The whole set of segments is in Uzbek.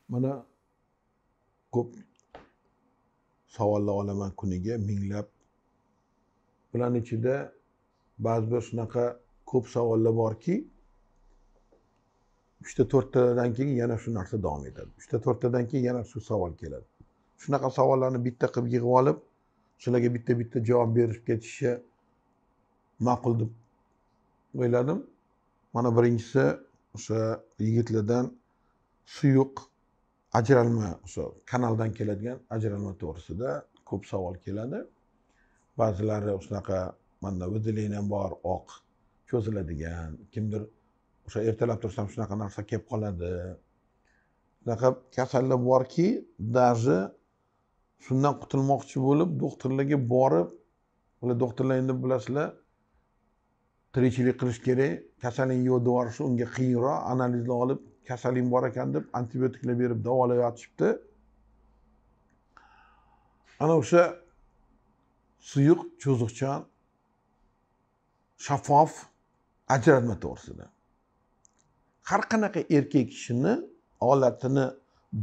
Mana ko'p savollar olaman kuniga minglab. Bularning ichida ba'zi bir shunaqa ko'p savollar borki, 3-4 tadan keyin yana shu narsa davom etadi. 3-4 tadan keyin yana shu savol keladi. Shunaqa savollarni bitta qilib yig'ib olib, shularga bitta javob berib ketishga ma'qul deb o'yladim. Mana birinchisi o'sha yigitlardan suyuq ajralma, o'sha kanaldan keladigan ajralma to'g'risida ko'p savol keladi. Ba'zilari shunaqa manda выделение bor, oq cho'ziladigan, kimdir o'sha ertalab tursam shunaqa narsa kelib qoladi. Shunaqa kasallar borki, даже shundan qutulmoqchi bo'lib doktorlarga borib, ular doktorlar endi bilasizlar, tirikchilik qilish kerak, kasallik yo'q deb yuborishi unga qiyinroq, analizlar olib, kasallik bor ekan deb antibiotiklar berib davolayotishibdi. Ana o'sha suyuq, cho'ziqchan, shaffof ajratma to'g'risida. Har qanaqa erkak kishini olatini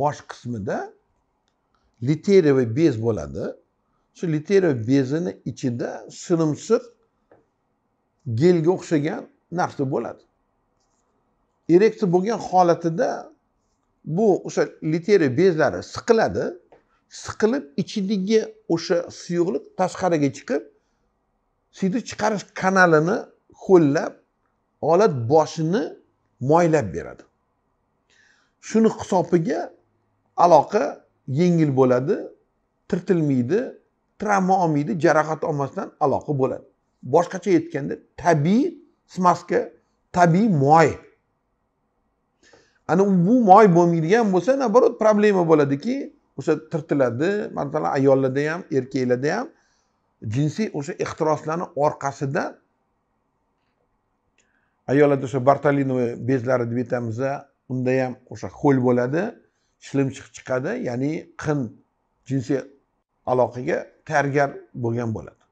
bosh qismida literiya bez bo'ladi. Shu literiya bezini ichida shilimshiq gelga o'xshagan narsa bo'ladi. Ereksiya bo'lgan holatida bu o'sha literiya bezlari siqiladi. Siqilib ichidagi o'sha suyuqlik tashqariga chiqib, suyuq chiqarish kanalini ho'llab, olat boshini moylab beradi. Shuni hisobiga aloqa yengil bo'ladi, tirtilmaydi, travma olmaydi, jarohat olmasdan aloqa bo'ladi. Boshqacha aytganda tabiiy smaska, tabiiy moy. Ana bu moy bo'lmaydigan bo'lsa, naborot problema bo'ladiki, o'sha tirtiladi. Masalan, ayollarda ham, erkaklarda ham jinsiy o'sha ixtiroslarning orqasidan ayollarda o'sha Bartolinoy bezlari deb aytamiz, unda ham o'sha ho'l bo'ladi, shilimchiq chiqadi, ya'ni qin jinsiy aloqaga tayyorgar bo'lgan bo'ladi.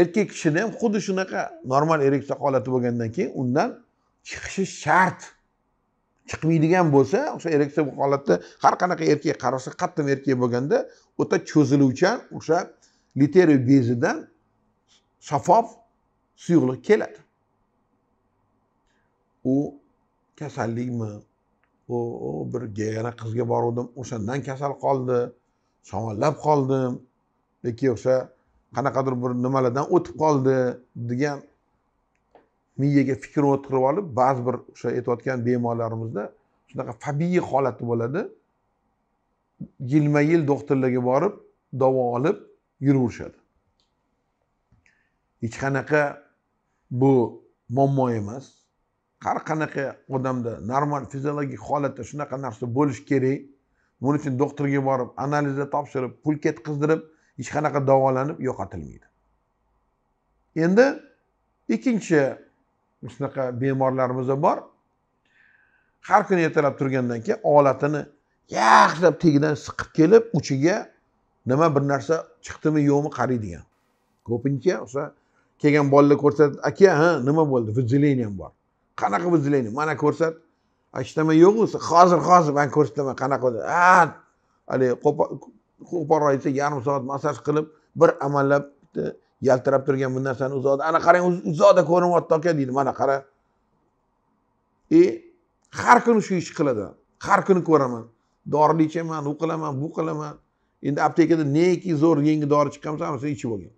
Erkak kishida ham xuddi shunaqa normal ereksiya holati bo'lgandan keyin undan chiqishi shart. Chiqmaydigan bo'lsa, o'sha ereksiya holatda har qanaqa erkak qarasa, qattiq erkak bo'lganda, o'ta cho'ziluvchan o'sha literiya bezidan shaffof suyuqlik keladi. U kasallikmi? O bir yana qizga bordim, o'shandan kasal qoldi, shamollab qoldim, yoki o'sha qanaqadir bir nimalardan o'tib qoldi degan miyaga fikr o'tkirib olib, ba'zi bir o'sha aytayotgan bemorlarimizda shunaqa fobiya holati bo'ladi. Yilma-yil doktorlarga borib, davo olib yuraverishadi. Hech qanaqa bu muammo emas. Har qanaqa odamda normal fiziologik holatda shunaqa narsa bo'lish kerak. Buning uchun doktorga borib, analizlar topshirib, pul ketkizdirib, hech qanaqa davolanib yo'qotilmaydi. Endi ikkinchi shunaqa bemorlarimiz bor. Har kuni ertalab turgandan keyin olatini yaxshilab tagidan siqib kelib, uchiga nima bir narsa chiqdimi yo'qmi qaraydigan. Ko'pincha o'sha kelgan bolalar ko'rsatib, aka, ha, nima bo'ldi? Выделение bor. Qanaqa выделение? Mana ko'rsat. Ishtama yo'q o'sa. Hozir men ko'rsataman qanaqa bo'ldi. Hali qo'pol aytsa yarim soat massaj qilib, bir amallab yaltirab turgan bu narsani uzoqda. Ana qarang, uzoqda ko'rinyapti aka deydi. Mana qara. Har kuni shu ish qiladi. Har kuni ko'raman. Dori ichaman, u qilaman, bu qilaman. Endi aptekada neki zo'r yangi dori chiqqansa, hammasini ichib olgan.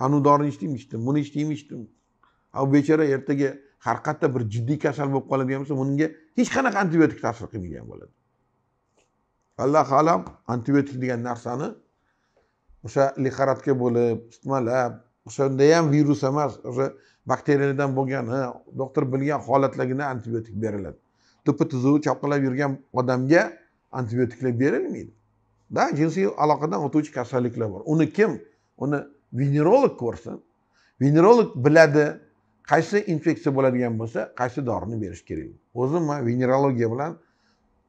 Anu dorini ichdim, buni ichdim. Bu bechora ertaga har qatda bir jiddiy kasal bo'lib qoladigan bo'lsa, bunga hech qanaqa antibiotik ta'sir qilmagan bo'ladi. Alloh alam, antibiotik degan narsani o'sha lixoradka bo'lib, isitmalab, o'shanda ham virus emas, o'sha bakteriyalardan bo'lgan, doktor bilgan holatlarga antibiotik beriladi. Tupi-tuzuv chopqilab yurgan odamga antibiotiklar berilmaydi. Jinsiy aloqadan o'tuvchi kasalliklar bor. Uni kim? Uni venerolog ko'rsin. Venerolog biladi, qaysi infeksiya bo'ladigan bo'lsa, qaysi dorini berish kerak. O'zim men venerologiya bilan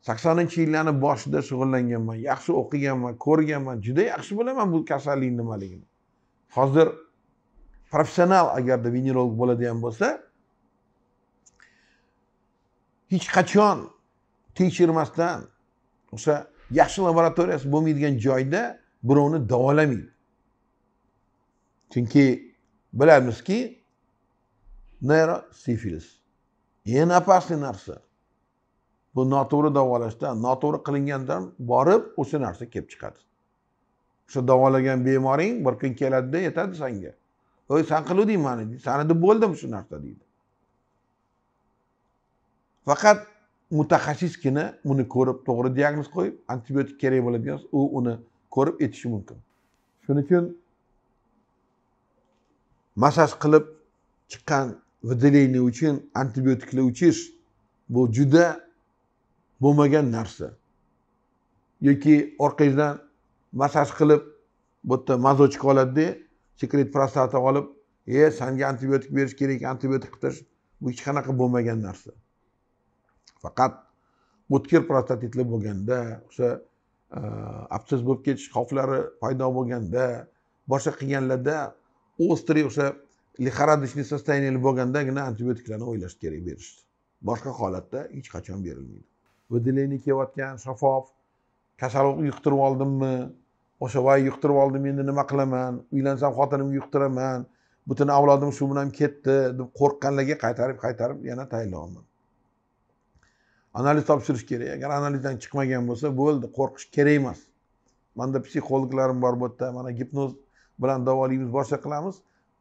80-yillarning boshida shug'ullanganman, yaxshi o'qiganman, ko'rganman, juda yaxshi bilaman bu kasallikning nimaligini. Hozir professional agarda venerolog bo'ladigan bo'lsa, hech qachon tekshirmasdan o'sha yaxshi laboratoriyasi bo'lmaydigan joyda birovni davolamaydi. Chunki bilamizki, neurosifilis eng opasli narsa. Bu noto'g'ri davolashdan, noto'g'ri qilingandan borib o'sha narsa kelib chiqadi. O'sha davolagan bemoring bir kun keladida aytadi senga. "Oy, sen qiluvding meni", deydi. "Sani deb bo'ldim shu narsa", deydi. Faqat mutaxassisgina uni ko'rib, to'g'ri diagnoz qo'yib, antibiotik kerak bo'ladigan u uni ko'rib etishi mumkin. Shuning uchun massaj qilib chiqqan выделение uchun antibiotiklar uchish bu juda bo'lmagan narsa. Yoki orqangizdan massaj qilib bu yerda mazochka oladida, sekret prostata olib, "Senga antibiotik berish kerak, antibiotik qilish", bu hech qanaqa bo'lmagan narsa. Faqat o'tkir prostatitlar bo'lganda, o'sha absses bo'lib ketish xavflari paydo bo'lganda, boshqa qilganlarda o'stri o'sha lixoradочный состояние bo'lgandagina antibiotiklarni o'ylash kerak berishdi. Boshqa holatda hech qachon berilmaydi. Выделение kelayotgan shaffof, kasallik yuqtirib oldimmi, o'sha voy yuqtirib oldim, endi nima qilaman, uylansam xotinimga yuqtiraman, butun avlodim shu bilan ketdi deb qo'rqqanlarga qaytarib yana tayyorlayman. Analiz topshirish kerak. Agar analizdan chiqmagan bo'lsa, bo'ldi, qo'rqish kerak emas. Menda psixologlarim bor bu yerda, mana gipnoz bilan davolaymiz, boshqa qilamiz.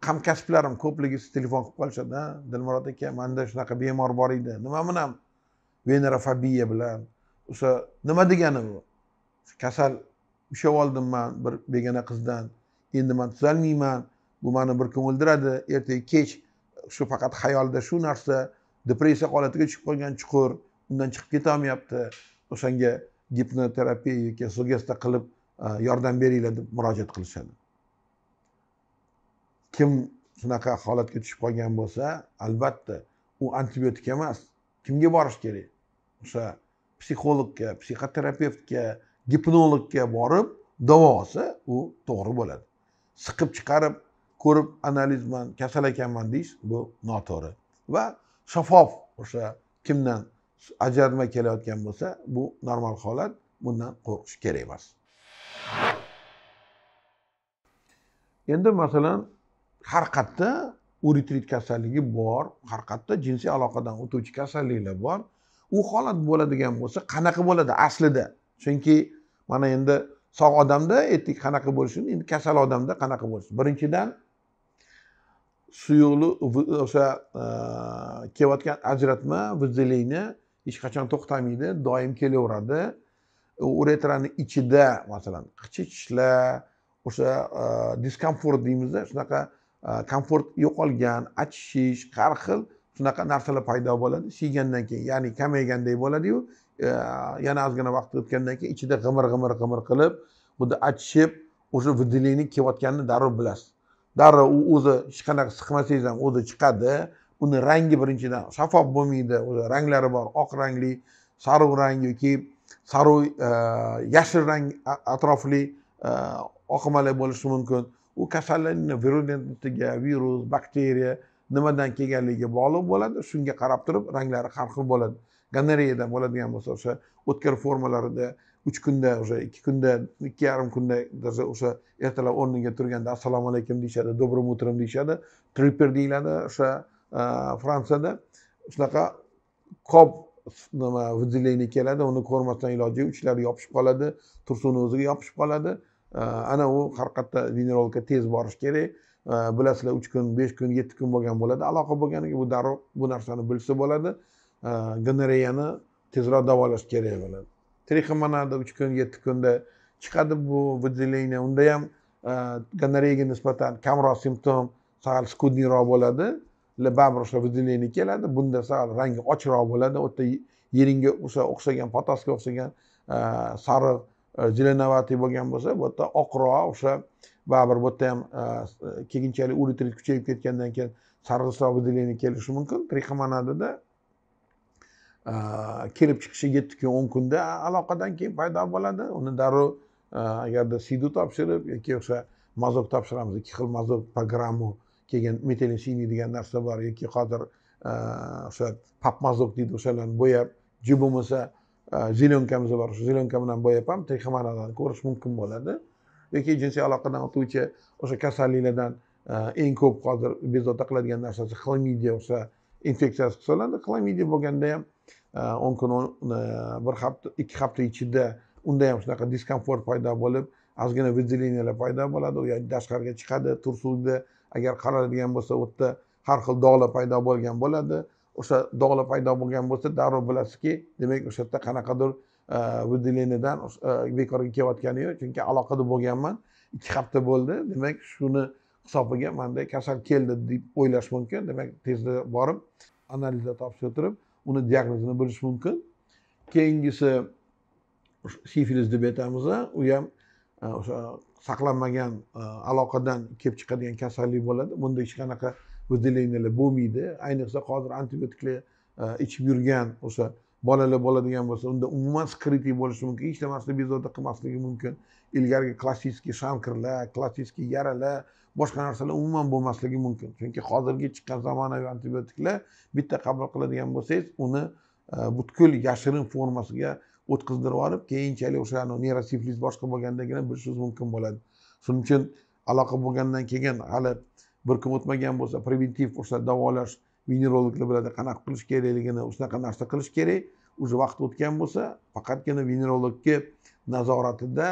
Hamkasblarim ko'pligi telefon qilib qolishadi, "Ha, Dilmurod aka, menda shunaqa bemor bor edi. Nima bilan? Venerafobiya bilan." O'sha nima degani bu? Kasal ushlab oldimman bir begona qizdan. Endi men tuzalmayman. Bu meni bir kun o'ldiradi. Ertaga kech shu faqat xayolda shu narsa, depressiya holatiga tushib qolgan chuqur, undan chiqib keta olmayapti. O'shanga gipnoterapiya yoki sugestiya qilib yordam beringlar deb murojaat qilishadi. Kim shunaqa holatga tushib qolgan bo'lsa, albatta u antibiotik emas. Kimga borish kerak? O'sha psixologga, psixoterapevtga, gipnologga borib davo olsa, u to'g'ri bo'ladi. Siqib chiqarib, ko'rib analizman, kasal ekanman deyish bu noto'g'ri. Va shaffof o'sha kimdan ajratma kelayotgan bo'lsa, bu normal holat, bundan qo'rqish kerak emas. Endi masalan, har qayerda uretrit kasalligi bor, har qayerda jinsiy aloqadan o'tuvchi kasalliklar bor. U holat bo'ladigan bo'lsa, qanaqa bo'ladi aslida? Chunki mana endi sog' odamda etik qanaqa bo'lishini, endi kasal odamda qanaqa bo'lishi. Birinchidan suyuqli o'sha kelayotgan ajratma, выделение hech qachon to'xtamaydi, doim kelaveradi. Uretraning ichida masalan qichishishlar, o'sha diskomfort deymiz-da, shunaqa komfort yo'qolgan, achishish, har xil shunaqa narsalar paydo bo'ladi. Siygandan keyin, ya'ni kamayganday bo'ladi-yu, yana ozgina vaqt o'tgandan keyin ichida g'imir qilib, bunda achishib, o'sha выделение kelayotganini darrov bilasiz. Darrov u o'zi hech qanaqa siqmasangiz ham o'zi chiqadi. Uni rangi birinchidan shaffof bo'lmaydi, o'zi ranglari bor, oq rangli, sariq rang yoki sariq yashil rang atrofli oqmalar bo'lishi mumkin. U kasallikning virulentligi, virus, bakteriya nimadan kelganligiga bog'liq bo'ladi. Shunga qarab turib ranglari har xil bo'ladi. Gonoreyadan bo'ladigan bo'lsa, o'sha o'tkir formalarida 3 kunda, o'sha 2 kunda, 2,5 kunda o'sha ertalab o'rniga turganda assalomu alaykum deyshadi, добрым утром deyshadi, triper deyiladi o'sha Fransiyada. Shunaqa ko'p nima выделение keladi, uni ko'rmasdan iloji yo'q, uchlari yopishib qoladi, tursuni o'ziga yopishib qoladi. Ana u har qayerda venerologga tez borish kerak. Bilasizlar 3 kun, 5 kun, 7 kun bo'lgan bo'ladi. Aloqa bo'lganiga bu darrov bu narsani bilsa bo'ladi. Gonoreyani tezroq davolash kerak bo'ladi. Trixomonada 3 kun, 7 kunda chiqadi bu выделение. Unda ham gonoreyaga nisbatan kamroq simptom, sal skudniroq bo'ladi. Baribir o'sha выделение keladi. Bunda sal rangi ochiqroq bo'ladi. O'tda yeringga o'sha o'xshagan, potosga o'xshagan sariq, zelenovatiy bo'lgan bo'lsa, bu yerda oqroq, o'sha baribir bu yerda ham keyinchalik uretrit kuchayib ketgandan keyin sarg'isroq выделение kelishi mumkin. Trixomonadada kelib chiqishi 7 kun, 10 kunda aloqadan keyin paydo bo'ladi. Uni darrov agarda sidu topshirib yoki o'sha mazok topshiramiz, 2 xil mazok programma kelgan metilin siniy degan narsa bor yoki hozir o'sha pap mazok deydi, o'shalarni bo'yab, ji bo'lmasa zelyonkamiz bor, shu zelyonka bilan bo'yab ham trixomoniyadan ko'rish mumkin bo'ladi. Yoki jinsiy aloqadan o'tuvchi o'sha kasalliklardan eng ko'p hozir bezovta qiladigan narsasi xlamidiya o'sha infeksiyasi hisoblanadi. Xlamidiya bo'lganda ham 10 kun, bir hafta, 2 hafta ichida unda ham shunaqa diskomfort paydo bo'lib, ozgina выделениyalar paydo bo'ladi, u tashqariga chiqadi, tursuvda agar qaraladigan bo'lsa, u yerda har xil dog'lar paydo bo'lgan bo'ladi. O'sha dog'lar paydo bo'lgan bo'lsa, darrov bilasizki, demak o'sha yerda qanaqadir выделениyadan bekorga kelayotgani yo'q, chunki aloqada bo'lganman, 2 hafta bo'ldi, demak shuni hisobiga menda kasal keldi deb o'ylash mumkin. Demak tezda borib analizlar topshirib, uni diagnozini bilish mumkin. Keyingisi sifilis deb aytamiz, u ham o'sha saqlanmagan aloqadan kelib chiqadigan kasallik bo'ladi. Bunda hech qanaqa выделениyalar bo'lmaydi. Ayniqsa hozir antibiotiklar ichib yurgan o'sha bolalar bo'ladigan bo'lsa, unda umuman skritli bo'lishi mumkin. Hech narsada bezovta qilmasligi mumkin. Ilgarigi klassik shankrlar, klassik yaralar, boshqa narsalar umuman bo'lmasligi mumkin. Chunki hozirgi chiqqan zamonaviy antibiotiklar bitta qabul qiladigan bo'lsangiz, uni butkul yashirin formasiga o'tkazdirib olib, keyinchalik o'sha neurosifilis boshqa bo'lgandagina bilishingiz mumkin bo'ladi. Shuning uchun aloqa bo'lgandan keyin hali bir kun o'tmagan bo'lsa, preventiv o'sha davolash venerologlar biladi qanaqa qilish kerakligini, shunaqa narsa qilish kerak. O'sha vaqt o'tgan bo'lsa, faqatgina venerologga nazoratida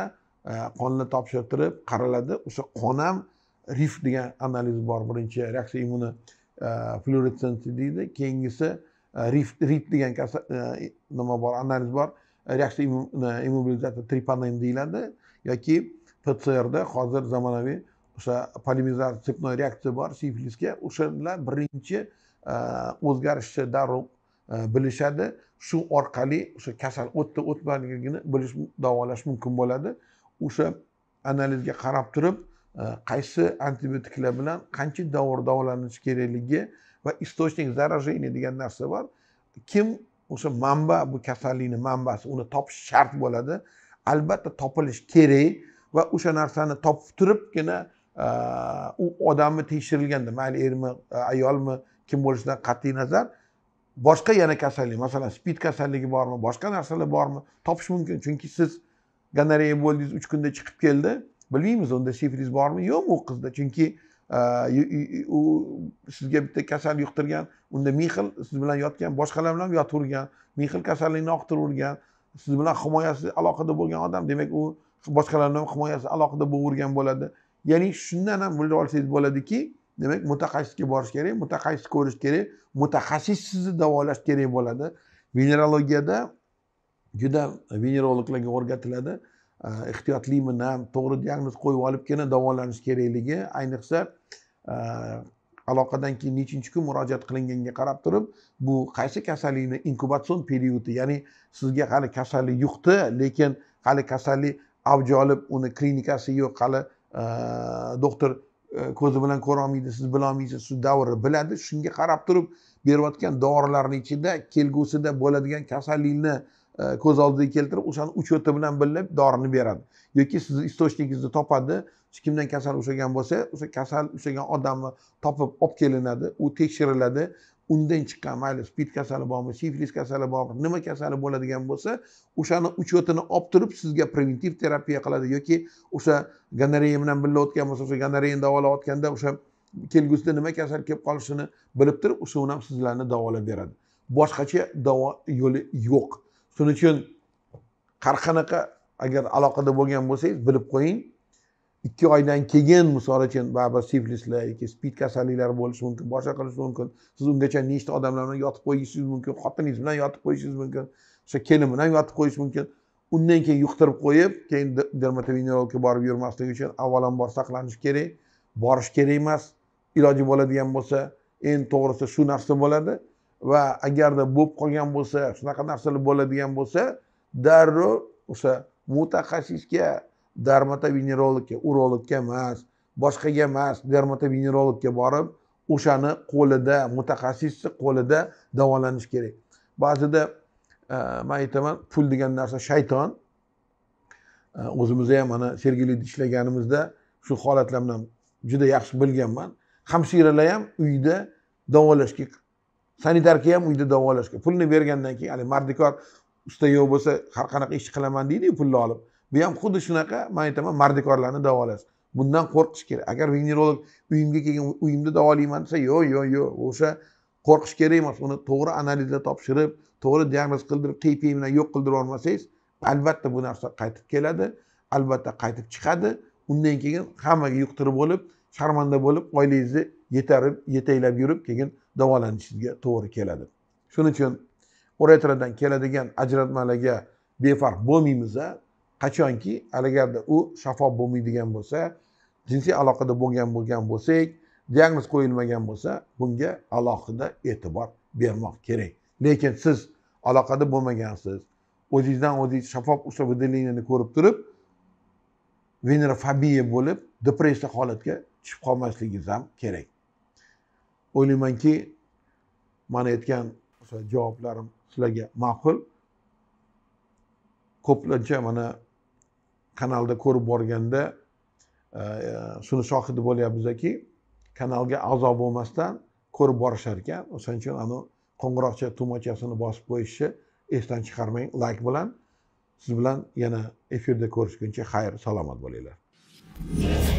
qonni topshirtirib qaraladi. O'sha qon ham RIF degan analiz bor. Birinchi reaksiya immuni fluoressensi deydi. Keyingisi RIF degan nima bor, analiz bor. Reaksiya immobilizatsiya treponem deyiladi yoki PCRda hozir zamonaviy o'sha polimerizatsiya tsepnoy reaksiya bor sifilisga. O'shalar birinchi o'zgarishni darrov bilishadi. Shu orqali o'sha kasal o'tdi o'tmaganligini bilish, davolash mumkin bo'ladi. O'sha analizga qarab turib, qaysi antibiotiklar bilan qancha davr davolanish kerakligi va istochnik заражения degan narsa bor. Kim o'sha manba, bu kasallikning manbasi, uni topish shart bo'ladi. Albatta topilish kerak va o'sha narsani topib turibgina u odamni tekshirilganda, mayli ermi, ayolmi, kim bo'lishidan qat'iy nazar, boshqa yana kasallik, masalan, spid kasalligi bormi, boshqa narsalar bormi, topish mumkin. Chunki siz gonoreya bo'ldingiz, 3 kunda chiqib keldi, bilmaymiz unda sifilis bormi, yo'qmi u qizda. Chunki u sizga bitta kasal yuqtirgan, unda ming xil siz bilan yotgan, boshqalar bilan yotavergan, ming xil kasallikni oqtiravergan, siz bilan himoyasiz aloqada bo'lgan odam, demak u boshqalarning ham himoyasiz aloqada bo'lavergan bo'ladi. Ya'ni shundan ham bilib olsangiz bo'ladiki, demak mutaxassisga borish kerak, mutaxassis ko'rish kerak, mutaxassis sizni davolash kerak bo'ladi. Venerologiyada juda venerologlarga o'rgatiladi. Ehtiyotliman ham, to'g'ri diagnoz qo'yib olibgina davolanish kerakligi, ayniqsa aloqadan keyin nechinchi kun murojaat qilinganga qarab turib, bu qaysi kasallikning inkubatsion periodi, ya'ni sizga hali kasallik yuqdi, lekin hali kasallik avj olib, uni klinikasi yo'q, hali doktor ko'zi bilan ko'ra olmaydi, siz bilolmaysiz, shu davrni biladi. Shunga qarab turib berayotgan dorilarning ichida kelgusida bo'ladigan kasallikni ko'z oldiga keltirib, o'shani uchoti bilan birga dorini beradi. Yoki sizni istochnigingizni topadi, kimdan kasal ushlagan bo'lsa, o'sha kasal ushlagan odamni topib olib kelinadi, u tekshiriladi. Undan chiqqan, mayli spid kasali bormi, sifilis kasali bormi, nima kasali bo'ladigan bo'lsa, o'shani uchotini olib turib sizga preventiv terapiya qiladi. Yoki o'sha gonoreya bilan birga o'tgan bo'lsa, o'sha gonoreyani davolayotganda o'sha kelgusida nima kasal kelib qolishini bilib turib, o'shani ham sizlarni davolab beradi. Boshqacha davo yo'li yo'q. Shuning uchun har qanaqa agar aloqada bo'lgan bo'lsangiz, bilib qo'ying. 2 oydan keyin, misol uchun, baribir sifilislar yoki spid kasalliklari bo'lishi mumkin, boshqa qilishi mumkin. Siz ungacha nechta odamlar bilan yotib qo'yishingiz mumkin, xotiningiz bilan yotib qo'yishingiz mumkin, o'sha kelin bilan yotib qo'yish mumkin. Undan keyin yuqtirib qo'yib, keyin dermatovenerologga borib yurmaslik uchun avvalambor saqlanish kerak, borish kerak emas. Iloji bo'ladigan bo'lsa, eng to'g'risi shu narsa bo'ladi va agarda bo'lib qolgan bo'lsa, shunaqa narsalar bo'ladigan bo'lsa, darrov o'sha mutaxassisga, dermatovenerologga, urologga emas, boshqaga emas, dermatovenerologga borib, o'shani qo'lida, mutaxassisni qo'lida davolanish kerak. Ba'zida men aytaman, pul degan narsa shayton. O'zimizda ham mana Sergelida ishlaganimizda shu holatlar bilan juda yaxshi bilganman. Hamshiralar ham uyda davolashga, sanitarka ham uyda davolashga pulni bergandan keyin, ya'ni mardikor usta yo'q bo'lsa har qanaqa ish qilaman deydi-yu pulni olib. Bu ham xuddi shunaqa, men aytaman, mardikorlarni davolash. Bundan qo'rqish kerak. Agar venerolog uyimga kelgan, uyimda davolayman desa, yo'q, o'sha qo'rqish kerak emas. Uni to'g'ri analizda topshirib, to'g'ri diagnoz qildirib, TP bilan yo'q qildirib olmasangiz, albatta bu narsa qaytib keladi, albatta qaytib chiqadi. Undan keyin hammaga yuqtirib bo'lib, sharmanda bo'lib, oilangizni yetaklab yurib, keyin davolanishingizga to'g'ri keladi. Shuning uchun uretradan keladigan ajratmalarga befarq bo'lmaymiz. Qachonki agarda u shaffof bo'lmaydigan bo'lsa, jinsiy aloqada bo'lgan bo'lsak, diagnoz qo'yilmagan bo'lsa, bunga alohida e'tibor bermoq kerak. Lekin siz aloqada bo'lmagansiz, o'zingizdan o'zingiz shaffof o'sha выделенияni ko'rib turib, venerofobiya bo'lib, depressiya holatga tushib qolmasligingiz ham kerak. O'ylaymanki, mana aytgan javoblarim sizlarga ma'qul. Ko'plarcha mana kanalda ko'rib borganda shuni shohidi bo'lyapmizki, kanalga a'zo bo'lmasdan ko'rib borishar ekan. O'shaning uchun qo'ng'iroqcha tugmachasini bosib qo'yishni esdan chiqarmang like bilan. Siz bilan yana efirda ko'rishguncha xayr, salomat bo'linglar.